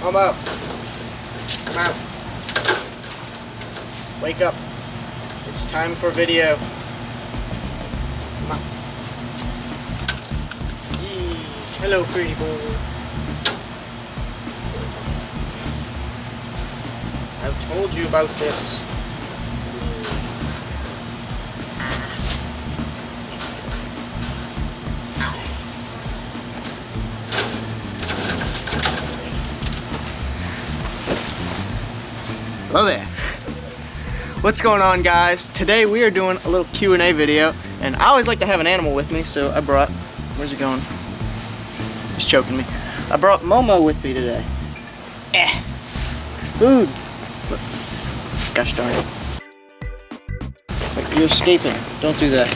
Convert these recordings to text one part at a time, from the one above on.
Momo, come out. Wake up. It's time for video. Come on. Yee. Hello, pretty boy. I've told you about this. Hello there. What's going on, guys? Today we are doing a little Q&A video, and I always like to have an animal with me, so I brought, where's it going? It's choking me. I brought Momo with me today. Food. Look. Gosh darn it. Wait, you're escaping. Don't do that.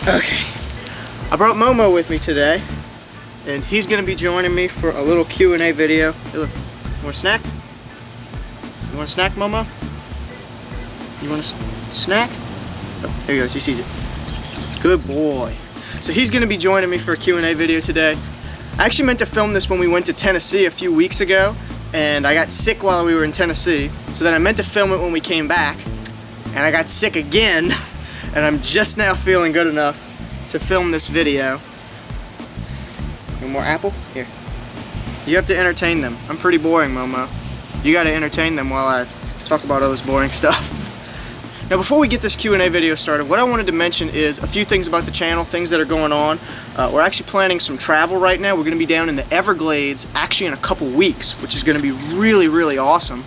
Okay. I brought Momo with me today, and he's gonna be joining me for a little Q&A video. Hey, look. You want a snack? You want a snack, Momo? You want a snack? Oh, there he goes, he sees it. Good boy. So he's gonna be joining me for a Q&A video today. I actually meant to film this when we went to Tennessee a few weeks ago, and I got sick while we were in Tennessee. So then I meant to film it when we came back, and I got sick again, and I'm just now feeling good enough to film this video. One more apple? Here. You have to entertain them. I'm pretty boring, Momo. You gotta entertain them while I talk about all this boring stuff. Now, before we get this Q&A video started, what I wanted to mention is a few things about the channel, things that are going on. We're actually planning some travel right now. We're gonna be down in the Everglades actually in a couple weeks, which is gonna be really, really awesome.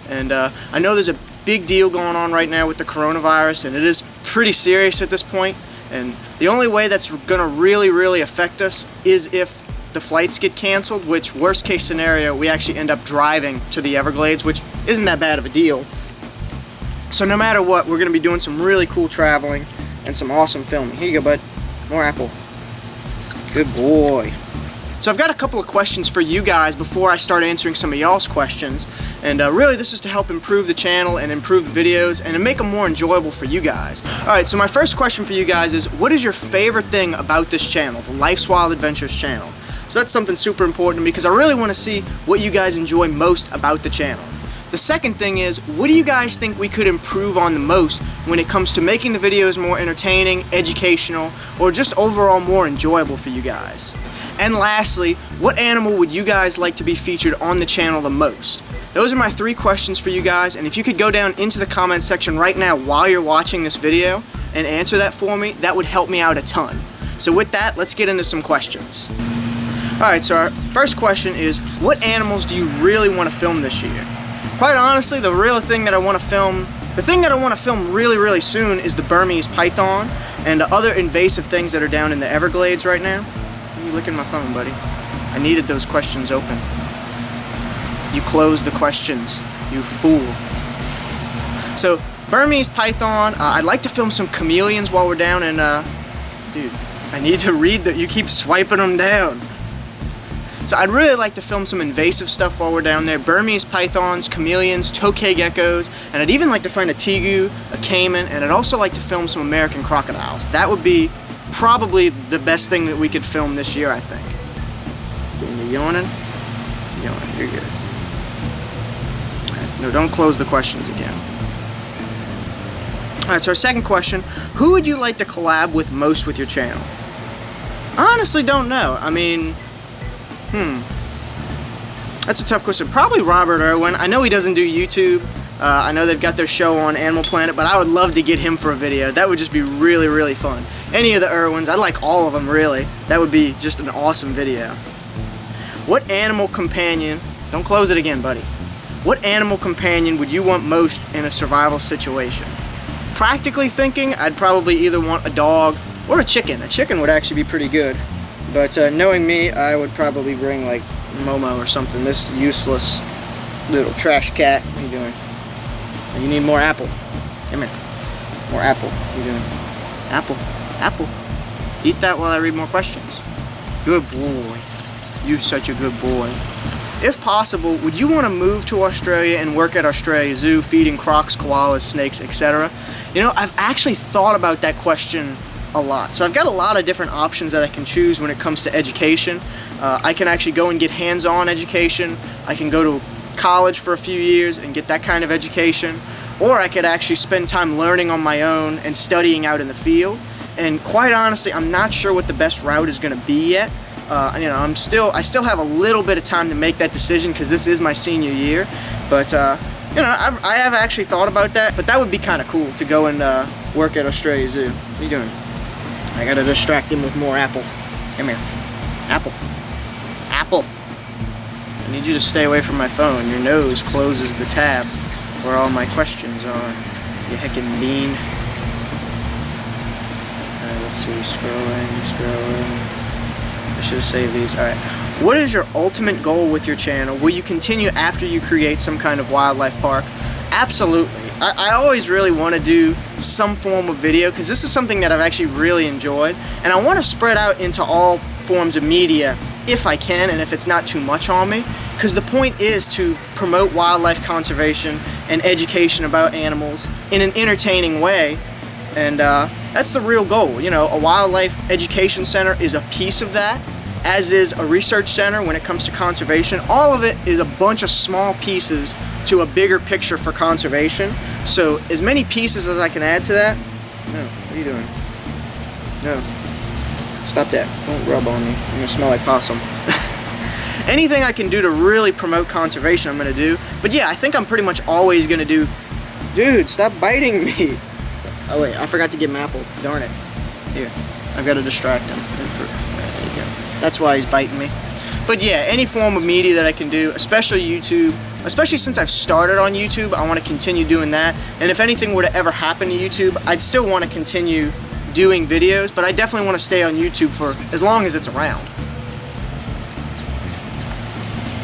And I know there's a big deal going on right now with the coronavirus, and it is pretty serious at this point. And the only way that's gonna really, really affect us is if the flights get canceled, which worst case scenario, we actually end up driving to the Everglades, which isn't that bad of a deal. So no matter what, we're gonna be doing some really cool traveling and some awesome filming. Here you go, bud. More apple. Good boy. So I've got a couple of questions for you guys before I start answering some of y'all's questions. And really this is to help improve the channel and improve the videos and to make them more enjoyable for you guys. Alright, so my first question for you guys is, what is your favorite thing about this channel, the Life's Wild Adventures channel? So that's something super important because I really want to see what you guys enjoy most about the channel. The second thing is, what do you guys think we could improve on the most when it comes to making the videos more entertaining, educational, or just overall more enjoyable for you guys? And lastly, what animal would you guys like to be featured on the channel the most? Those are my three questions for you guys, and if you could go down into the comment section right now while you're watching this video and answer that for me, that would help me out a ton. So with that, let's get into some questions. Alright, so our first question is, what animals do you really want to film this year? Quite honestly, the real thing that I want to film, really, really soon is the Burmese python and other invasive things that are down in the Everglades right now. Why are you licking my phone, buddy? I needed those questions open. You closed the questions, you fool. So, Burmese python, I'd like to film some chameleons while we're down in, dude, I need to read that. You keep swiping them down. So I'd really like to film some invasive stuff while we're down there. Burmese pythons, chameleons, tokay geckos, and I'd even like to find a tegu, a caiman, and I'd also like to film some American crocodiles. That would be probably the best thing that we could film this year, I think. You yawning? Yawning, you're good. Right, no, don't close the questions again. Alright, so our second question, who would you like to collab with most with your channel? I honestly don't know. I mean, that's a tough question. Probably Robert Irwin. I know he doesn't do YouTube. I know they've got their show on Animal Planet, but I would love to get him for a video. That would just be really, really fun. Any of the Irwins, I like all of them, really. That would be just an awesome video. What animal companion, don't close it again, buddy. What animal companion would you want most in a survival situation? Practically thinking, I'd probably either want a dog or a chicken. A chicken would actually be pretty good. But knowing me, I would probably bring like Momo or something. This useless little trash cat. What are you doing? You need more apple. Come here. More apple. What are you doing? Apple. Apple. Eat that while I read more questions. Good boy. You're such a good boy. If possible, would you want to move to Australia and work at Australia Zoo, feeding crocs, koalas, snakes, etc.? You know, I've actually thought about that question a lot. So I've got a lot of different options that I can choose when it comes to education. I can actually go and get hands-on education. I can go to college for a few years and get that kind of education, or I could actually spend time learning on my own and studying out in the field. And quite honestly, I'm not sure what the best route is going to be yet. You know, I still have a little bit of time to make that decision because this is my senior year. But you know, I have actually thought about that. But that would be kind of cool to go and work at Australia Zoo. What are you doing? I gotta distract him with more apple. Come here, apple, apple. I need you to stay away from my phone. Your nose closes the tab where all my questions are. You heckin' bean. Let's see, scrolling. I should have saved these. Alright. What is your ultimate goal with your channel? Will you continue after you create some kind of wildlife park? Absolutely. I always really want to do some form of video because this is something that I've actually really enjoyed, and I want to spread out into all forms of media if I can and if it's not too much on me, because the point is to promote wildlife conservation and education about animals in an entertaining way, and that's the real goal. You know, a wildlife education center is a piece of that, as is a research center when it comes to conservation. All of it is a bunch of small pieces to a bigger picture for conservation. So as many pieces as I can add to that. No, what are you doing? No. Stop that. Don't rub on me. I'm gonna smell like possum. Anything I can do to really promote conservation, I'm gonna do. But yeah, I think I'm pretty much always gonna do. Dude, stop biting me. Oh wait, I forgot to give him apple. Darn it. Here, I've got to distract him. There you go. That's why he's biting me. But yeah, any form of media that I can do, especially YouTube, especially since I've started on YouTube, I want to continue doing that. And if anything were to ever happen to YouTube, I'd still want to continue doing videos, but I definitely want to stay on YouTube for as long as it's around.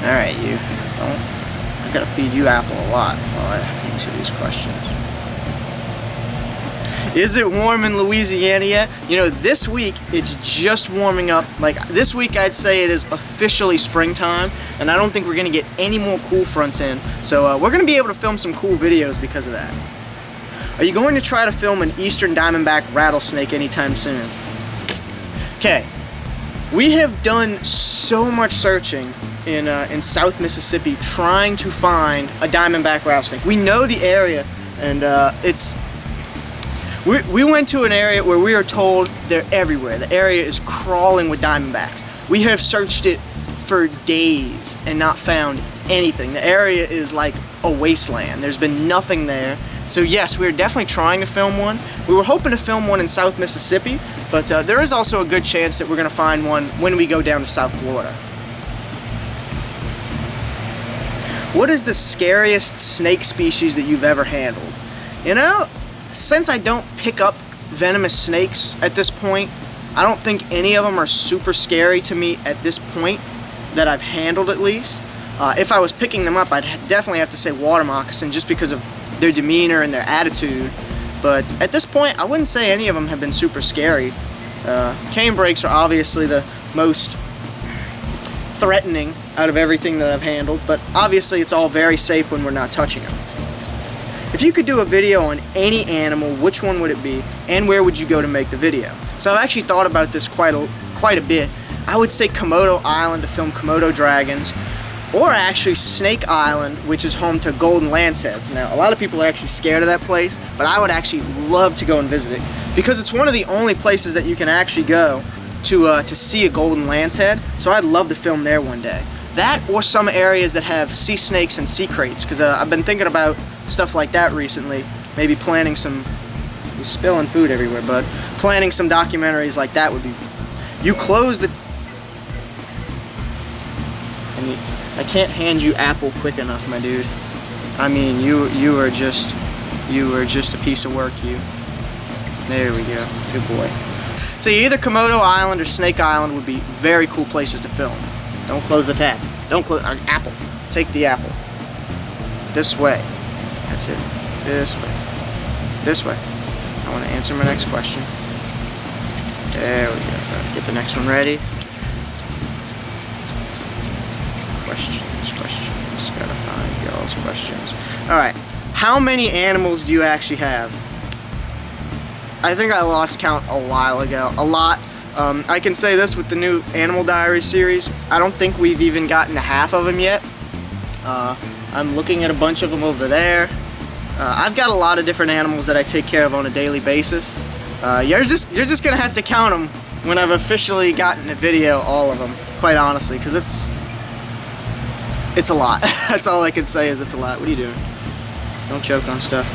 Alright, you. I gotta feed you apple a lot while I answer these questions. Is it warm in Louisiana yet? You know, this week it's just warming up. Like this week I'd say it is officially springtime, and I don't think we're gonna get any more cool fronts in. So we're gonna be able to film some cool videos because of that. Are you going to try to film an eastern diamondback rattlesnake anytime soon? Okay, we have done so much searching in South Mississippi trying to find a diamondback rattlesnake. We know the area, and we went to an area where we are told they're everywhere. The area is crawling with diamondbacks. We have searched it for days and not found anything. The area is like a wasteland. There's been nothing there. So yes, we're definitely trying to film one. We were hoping to film one in South Mississippi, but there is also a good chance that we're gonna find one when we go down to South Florida. What is the scariest snake species that you've ever handled? You know, since I don't pick up venomous snakes at this point, I don't think any of them are super scary to me at this point that I've handled, at least. If I was picking them up, I'd definitely have to say water moccasin just because of their demeanor and their attitude. But at this point, I wouldn't say any of them have been super scary. Cane brakes are obviously the most threatening out of everything that I've handled, but obviously it's all very safe when we're not touching them. If you could do a video on any animal, which one would it be, and where would you go to make the video? So I've actually thought about this quite a bit. I would say Komodo Island to film Komodo dragons, or actually Snake Island, which is home to golden lanceheads. Now, a lot of people are actually scared of that place, but I would actually love to go and visit it because it's one of the only places that you can actually go to see a golden lancehead. So I'd love to film there one day. That or some areas that have sea snakes and sea kraits, because I've been thinking about stuff like that recently. Maybe planning some, you're spilling food everywhere, bud. Planning some documentaries like that would be, you close the, I can't hand you apple quick enough, my dude. I mean, you are just a piece of work, you. There we go, good boy. So either Komodo Island or Snake Island would be very cool places to film. Don't close the tab. Don't close, apple. Take the apple. This way. That's it. This way. This way. I want to answer my next question. There we go. Get the next one ready. Questions. Gotta find y'all's questions. Alright. How many animals do you actually have? I think I lost count a while ago. A lot. I can say this with the new Animal Diary series, I don't think we've even gotten to half of them yet. I'm looking at a bunch of them over there. I've got a lot of different animals that I take care of on a daily basis. You're just gonna have to count them when I've officially gotten a video, all of them, quite honestly, because it's a lot. That's all I can say is it's a lot. What are you doing? Don't choke on stuff.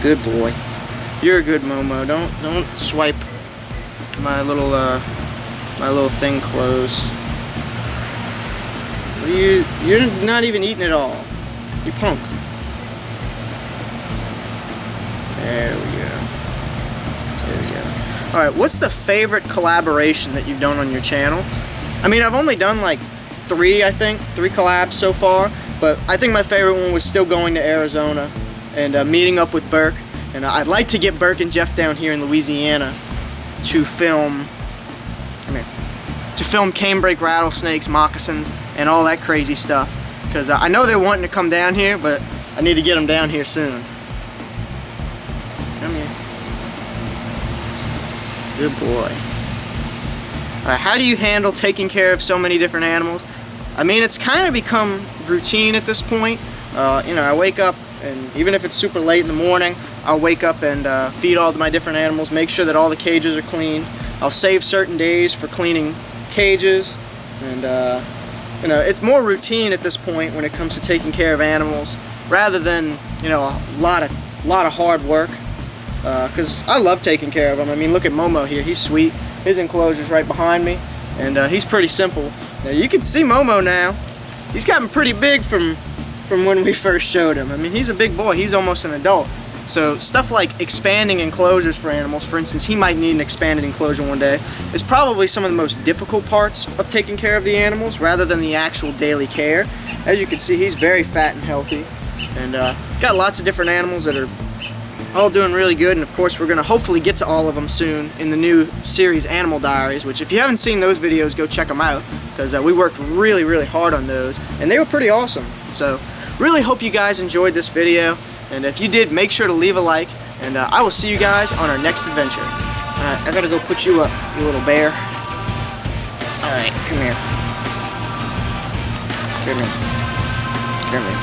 Good boy. You're a good Momo. Don't swipe my little thing closed. What are you're not even eating it all. You punk. There we go. There we go. Alright, what's the favorite collaboration that you've done on your channel? I mean, I've only done like 3 collabs so far, but I think my favorite one was still going to Arizona and meeting up with Burke. And I'd like to get Burke and Jeff down here in Louisiana to film, canebrake rattlesnakes, moccasins, and all that crazy stuff. Because I know they're wanting to come down here, but I need to get them down here soon. Come here. Good boy. Alright, how do you handle taking care of so many different animals? I mean, it's kind of become routine at this point. I wake up, and even if it's super late in the morning, I'll wake up and feed all of my different animals, make sure that all the cages are clean. I'll save certain days for cleaning cages, and it's more routine at this point when it comes to taking care of animals, rather than a lot of hard work. Because I love taking care of them. I mean, look at Momo here. He's sweet. His enclosure's right behind me, and he's pretty simple. Now you can see Momo now. He's gotten pretty big from when we first showed him. I mean, he's a big boy. He's almost an adult. So stuff like expanding enclosures for animals, for instance, he might need an expanded enclosure one day, is probably some of the most difficult parts of taking care of the animals, rather than the actual daily care. As you can see, he's very fat and healthy, and got lots of different animals that are all doing really good. And of course, we're going to hopefully get to all of them soon in the new series Animal Diaries, which if you haven't seen those videos, go check them out, because we worked really hard on those, and they were pretty awesome. So really hope you guys enjoyed this video, and if you did, make sure to leave a like, and I will see you guys on our next adventure. Alright, I gotta go put you up, you little bear. Alright, come here. Come here. Come here.